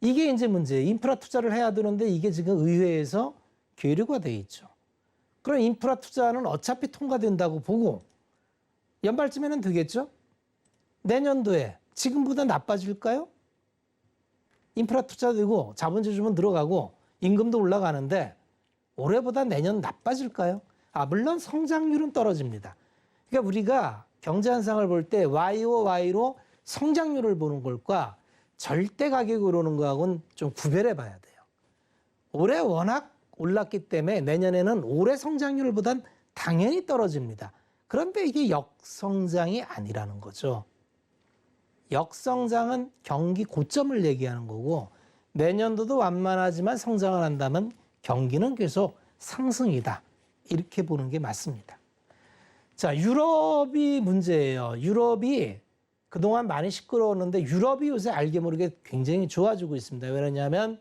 이게 이제 문제예요. 인프라 투자를 해야 되는데 이게 지금 의회에서 계류가 돼 있죠. 그럼 인프라 투자는 어차피 통과된다고 보고 연말쯤에는 되겠죠? 내년도에 지금보다 나빠질까요? 인프라 투자되고 자본재 주문 들어가고 임금도 올라가는데 올해보다 내년 나빠질까요? 물론 성장률은 떨어집니다. 그러니까 우리가 경제 현상을 볼 때 YOY로 성장률을 보는 것과 절대 가격이 오르는 거하고는 좀 구별해 봐야 돼요. 올해 워낙 올랐기 때문에 내년에는 올해 성장률보단 당연히 떨어집니다. 그런데 이게 역성장이 아니라는 거죠. 역성장은 경기 고점을 얘기하는 거고 내년도도 완만하지만 성장을 한다면 경기는 계속 상승이다. 이렇게 보는 게 맞습니다. 자, 유럽이 문제예요. 유럽이 그동안 많이 시끄러웠는데 유럽이 요새 알게 모르게 굉장히 좋아지고 있습니다. 왜냐하면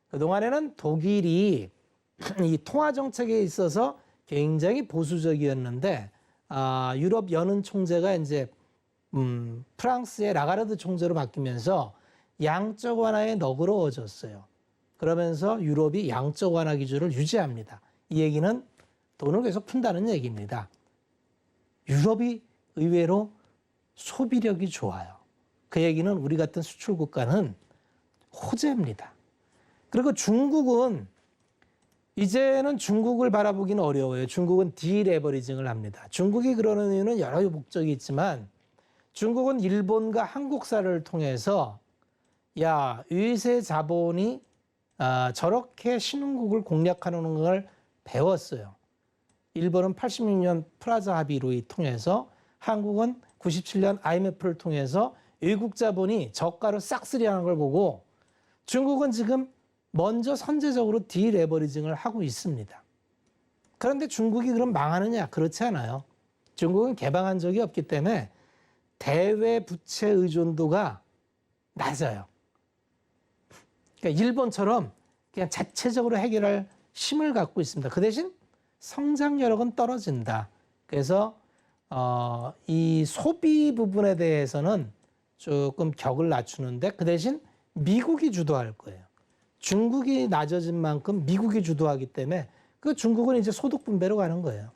그동안에는 독일이 이 통화 정책에 있어서 굉장히 보수적이었는데 유럽 연은 총재가 이제 프랑스의 라가르드 총재로 바뀌면서 양적 완화에 너그러워졌어요. 그러면서 유럽이 양적 완화 기조를 유지합니다. 이 얘기는 돈을 계속 푼다는 얘기입니다. 유럽이 의외로 소비력이 좋아요. 그 얘기는 우리 같은 수출 국가는 호재입니다. 그리고 중국은 이제는 중국을 바라보기는 어려워요. 중국은 디레버리징을 합니다. 중국이 그러는 이유는 여러 목적이 있지만 중국은 일본과 한국사를 통해서 야, 위세 자본이 저렇게 신흥국을 공략하는 걸 배웠어요. 일본은 86년 프라자 합의를 통해서 한국은 97년 IMF를 통해서 외국 자본이 저가로 싹쓸이하는 걸 보고 중국은 지금 먼저 선제적으로 디레버리징을 하고 있습니다. 그런데 중국이 그럼 망하느냐? 그렇지 않아요. 중국은 개방한 적이 없기 때문에 대외 부채 의존도가 낮아요. 그러니까 일본처럼 그냥 자체적으로 해결할 힘을 갖고 있습니다. 그 대신 성장 여력은 떨어진다. 그래서 이 소비 부분에 대해서는 조금 격을 낮추는데 그 대신 미국이 주도할 거예요. 중국이 낮아진 만큼 미국이 주도하기 때문에 그 중국은 이제 소득 분배로 가는 거예요.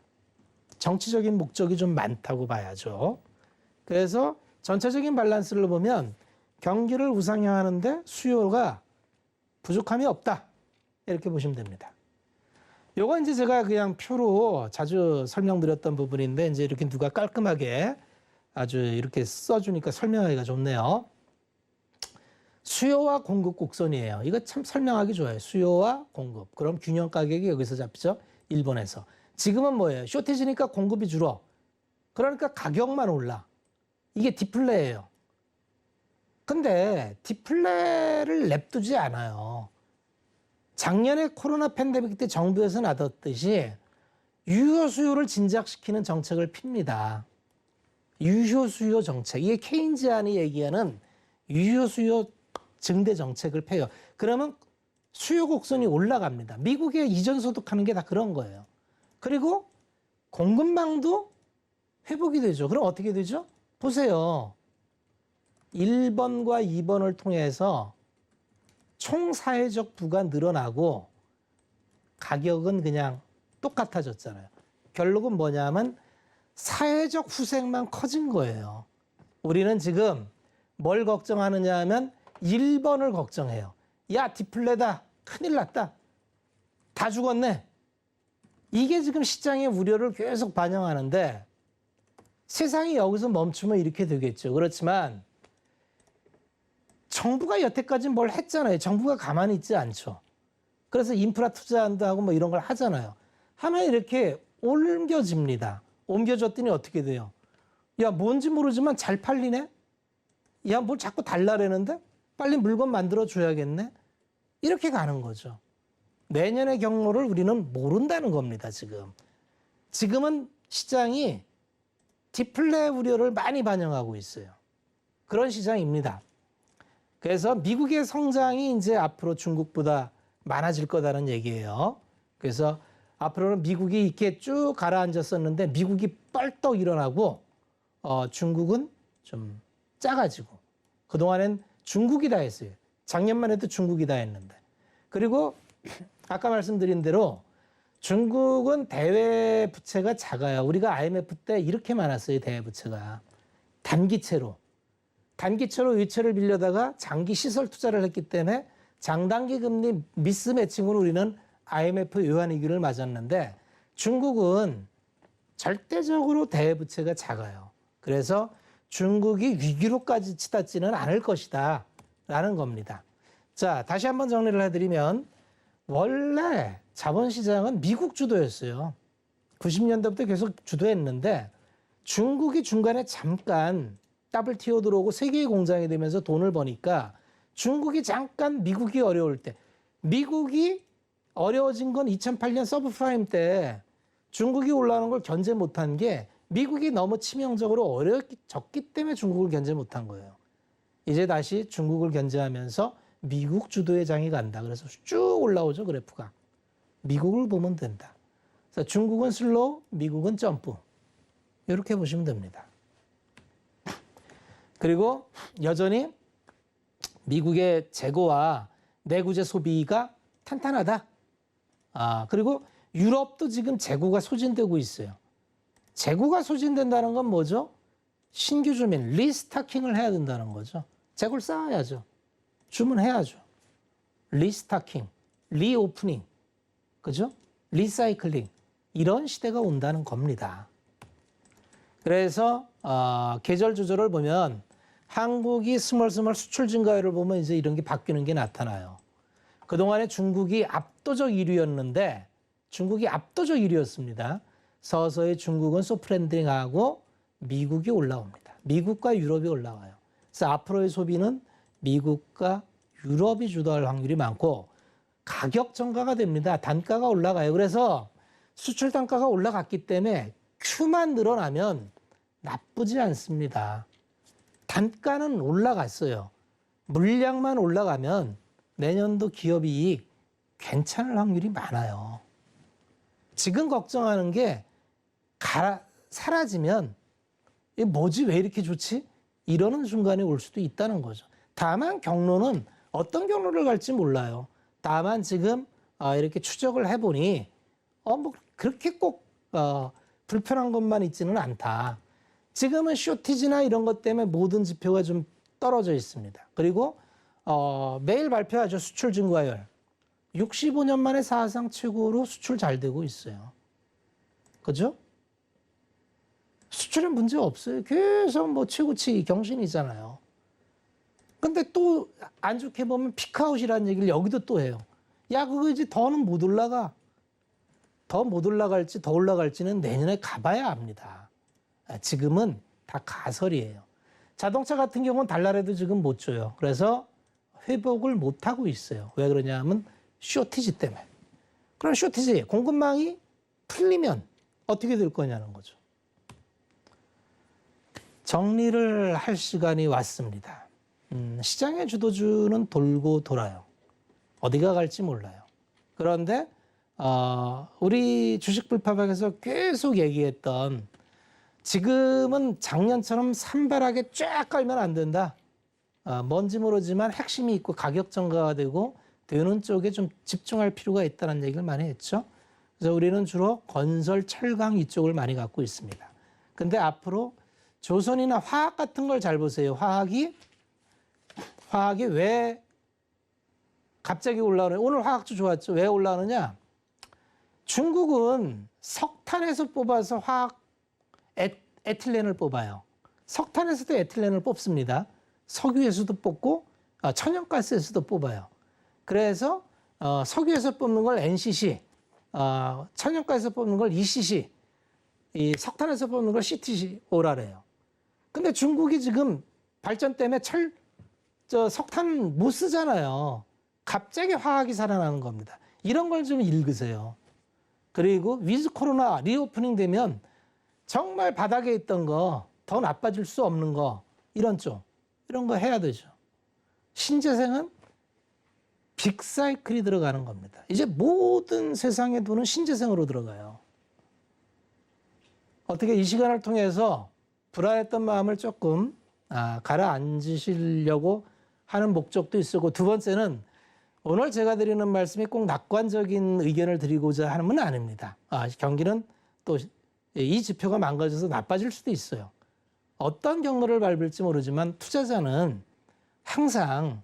정치적인 목적이 좀 많다고 봐야죠. 그래서 전체적인 밸런스를 보면 경기를 우상향하는데 수요가 부족함이 없다. 이렇게 보시면 됩니다. 요거 이제 제가 그냥 표로 자주 설명드렸던 부분인데 이제 이렇게 누가 깔끔하게 아주 이렇게 써주니까 설명하기가 좋네요. 수요와 공급 곡선이에요. 이거 참 설명하기 좋아요. 수요와 공급. 그럼 균형 가격이 여기서 잡히죠. 일본에서. 지금은 뭐예요? 쇼티지니까 공급이 줄어. 그러니까 가격만 올라. 이게 디플레예요. 근데 디플레를 냅두지 않아요. 작년에 코로나 팬데믹 때 정부에서 나뒀듯이 유효 수요를 진작시키는 정책을 핍니다. 유효 수요 정책. 이게 케인즈안이 얘기하는 유효 수요 증대 정책을 펴요. 그러면 수요 곡선이 올라갑니다. 미국의 이전 소득하는 게 다 그런 거예요. 그리고 공급망도 회복이 되죠. 그럼 어떻게 되죠? 보세요. 1번과 2번을 통해서 총 사회적 부가 늘어나고 가격은 그냥 똑같아졌잖아요. 결론은 뭐냐면 사회적 후생만 커진 거예요. 우리는 지금 뭘 걱정하느냐 하면 1번을 걱정해요. 야, 디플레다. 큰일 났다. 다 죽었네. 이게 지금 시장의 우려를 계속 반영하는데 세상이 여기서 멈추면 이렇게 되겠죠. 그렇지만 정부가 여태까지 뭘 했잖아요. 정부가 가만히 있지 않죠. 그래서 인프라 투자한다 하고 뭐 이런 걸 하잖아요. 하면 이렇게 옮겨집니다. 옮겨졌더니 어떻게 돼요? 야, 뭔지 모르지만 잘 팔리네? 야, 뭘 자꾸 달라내는데? 빨리 물건 만들어 줘야겠네? 이렇게 가는 거죠. 내년의 경로를 우리는 모른다는 겁니다, 지금. 지금은 시장이 디플레 우려를 많이 반영하고 있어요. 그런 시장입니다. 그래서 미국의 성장이 이제 앞으로 중국보다 많아질 거다는 얘기예요. 그래서 앞으로는 미국이 이렇게 쭉 가라앉았었는데 미국이 뻘떡 일어나고 중국은 좀 작아지고 그동안엔 중국이 다 했어요. 작년만 해도 중국이 다 했는데. 그리고 아까 말씀드린 대로 중국은 대외 부채가 작아요. 우리가 IMF 때 이렇게 많았어요. 대외 부채가. 단기채로 의채를 빌려다가 장기 시설 투자를 했기 때문에 장단기 금리 미스매칭으로 우리는 IMF 외환위기를 맞았는데 중국은 절대적으로 대외 부채가 작아요. 그래서 중국이 위기로까지 치닫지는 않을 것이다 라는 겁니다. 자, 다시 한번 정리를 해드리면 원래 자본시장은 미국 주도였어요. 90년대부터 계속 주도했는데 중국이 중간에 잠깐 WTO 들어오고 세계의 공장이 되면서 돈을 버니까 중국이 잠깐 미국이 어려울 때, 미국이 어려워진 건 2008년 서브프라임 때 중국이 올라오는 걸 견제 못한 게 미국이 너무 치명적으로 어려졌기 때문에 중국을 견제 못한 거예요. 이제 다시 중국을 견제하면서 미국 주도의 장이 간다. 그래서 쭉 올라오죠, 그래프가. 미국을 보면 된다. 그래서 중국은 슬로우, 미국은 점프. 이렇게 보시면 됩니다. 그리고 여전히 미국의 재고와 내구재 소비가 탄탄하다. 그리고 유럽도 지금 재고가 소진되고 있어요. 재고가 소진된다는 건 뭐죠? 신규 주민, 리스타킹을 해야 된다는 거죠. 재고를 쌓아야죠. 주문해야죠. 리스타킹, 리오프닝, 그죠? 리사이클링. 이런 시대가 온다는 겁니다. 그래서 계절 조절을 보면 한국이 스멀스멀 수출 증가율을 보면 이제 이런 게 바뀌는 게 나타나요. 그동안에 중국이 압도적 1위였는데 중국이 압도적 1위였습니다. 서서히 중국은 소프트랜딩하고 미국이 올라옵니다. 미국과 유럽이 올라와요. 그래서 앞으로의 소비는 미국과 유럽이 주도할 확률이 많고 가격 전가가 됩니다. 단가가 올라가요. 그래서 수출 단가가 올라갔기 때문에 Q만 늘어나면 나쁘지 않습니다. 단가는 올라갔어요. 물량만 올라가면 내년도 기업 이익 괜찮을 확률이 많아요. 지금 걱정하는 게 사라지면 이게 뭐지 왜 이렇게 좋지? 이러는 순간이 올 수도 있다는 거죠. 다만 경로는 어떤 경로를 갈지 몰라요. 다만 지금 이렇게 추적을 해보니 뭐 그렇게 꼭 불편한 것만 있지는 않다. 지금은 쇼티지나 이런 것 때문에 모든 지표가 좀 떨어져 있습니다. 그리고 매일 발표하죠. 수출 증가율. 65년 만에 사상 최고로 수출 잘 되고 있어요. 그죠? 수출에 문제 없어요. 계속 뭐 최고치 경신이잖아요. 근데 또 안 좋게 보면 피크아웃이라는 얘기를 여기도 또 해요. 야, 그거 이제 더는 못 올라가. 더 못 올라갈지 더 올라갈지는 내년에 가봐야 합니다. 지금은 다 가설이에요. 자동차 같은 경우는 달러라도 지금 못 줘요. 그래서 회복을 못 하고 있어요. 왜 그러냐 하면 쇼티지 때문에. 그럼 쇼티지, 공급망이 풀리면 어떻게 될 거냐는 거죠. 정리를 할 시간이 왔습니다. 시장의 주도주는 돌고 돌아요. 어디가 갈지 몰라요. 그런데 우리 주식불파박에서 계속 얘기했던 지금은 작년처럼 산발하게 쫙 깔면 안 된다. 뭔지 모르지만 핵심이 있고 가격 전가가 되는 쪽에 좀 집중할 필요가 있다는 얘기를 많이 했죠. 그래서 우리는 주로 건설, 철강 이쪽을 많이 갖고 있습니다. 근데 앞으로 조선이나 화학 같은 걸 잘 보세요. 화학이 왜 갑자기 올라오느냐. 오늘 화학주 좋았죠. 왜 올라오느냐. 중국은 석탄에서 뽑아서 화학 에틸렌을 뽑아요. 석탄에서도 에틸렌을 뽑습니다. 석유에서도 뽑고 천연가스에서도 뽑아요. 그래서 석유에서 뽑는 걸 NCC, 천연가스에서 뽑는 걸 ECC, 이 석탄에서 뽑는 걸 CTCO라래요. 근데 중국이 지금 발전 때문에 석탄 못 쓰잖아요. 갑자기 화학이 살아나는 겁니다. 이런 걸 좀 읽으세요. 그리고 위즈 코로나 리오프닝 되면 정말 바닥에 있던 거, 더 나빠질 수 없는 거, 이런 거 해야 되죠. 신재생은 빅사이클이 들어가는 겁니다. 이제 모든 세상의 돈은 신재생으로 들어가요. 어떻게 이 시간을 통해서 불안했던 마음을 조금 가라앉으시려고 하는 목적도 있었고, 두 번째는 오늘 제가 드리는 말씀이 꼭 낙관적인 의견을 드리고자 하는 건 아닙니다. 경기는 또 이 지표가 망가져서 나빠질 수도 있어요. 어떤 경로를 밟을지 모르지만 투자자는 항상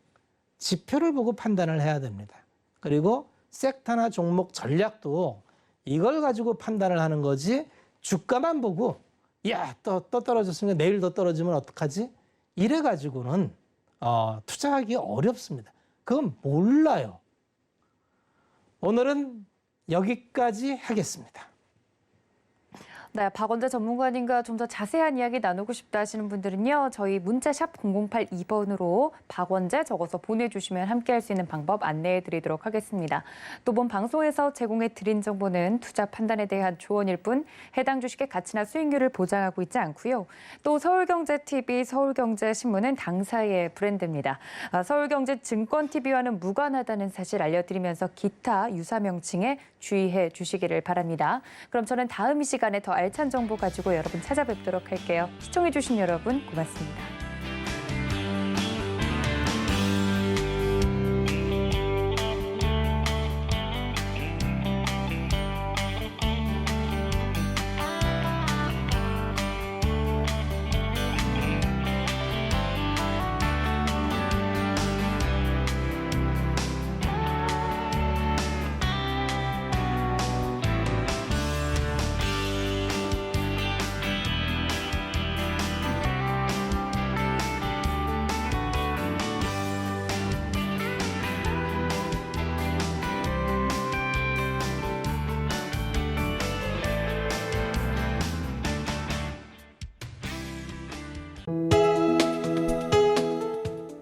지표를 보고 판단을 해야 됩니다. 그리고 섹터나 종목 전략도 이걸 가지고 판단을 하는 거지 주가만 보고 또 떨어졌으니까 내일 더 떨어지면 어떡하지? 이래 가지고는 투자하기 어렵습니다. 그건 몰라요. 오늘은 여기까지 하겠습니다. 네, 박원재 전문가님과 좀 더 자세한 이야기 나누고 싶다 하시는 분들은요. 저희 문자샵 0082번으로 박원재 적어서 보내주시면 함께할 수 있는 방법 안내해 드리도록 하겠습니다. 또 본 방송에서 제공해 드린 정보는 투자 판단에 대한 조언일 뿐 해당 주식의 가치나 수익률을 보장하고 있지 않고요. 또 서울경제TV, 서울경제신문은 당사의 브랜드입니다. 서울경제증권TV와는 무관하다는 사실 알려드리면서 기타 유사 명칭에 주의해 주시기를 바랍니다. 그럼 저는 다음 이 시간에 더 알찬 정보 가지고 여러분 찾아뵙도록 할게요. 시청해주신 여러분 고맙습니다.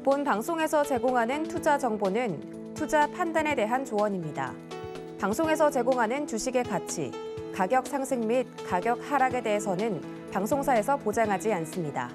본 방송에서 제공하는 투자 정보는 투자 판단에 대한 조언입니다. 방송에서 제공하는 주식의 가치, 가격 상승 및 가격 하락에 대해서는 방송사에서 보장하지 않습니다.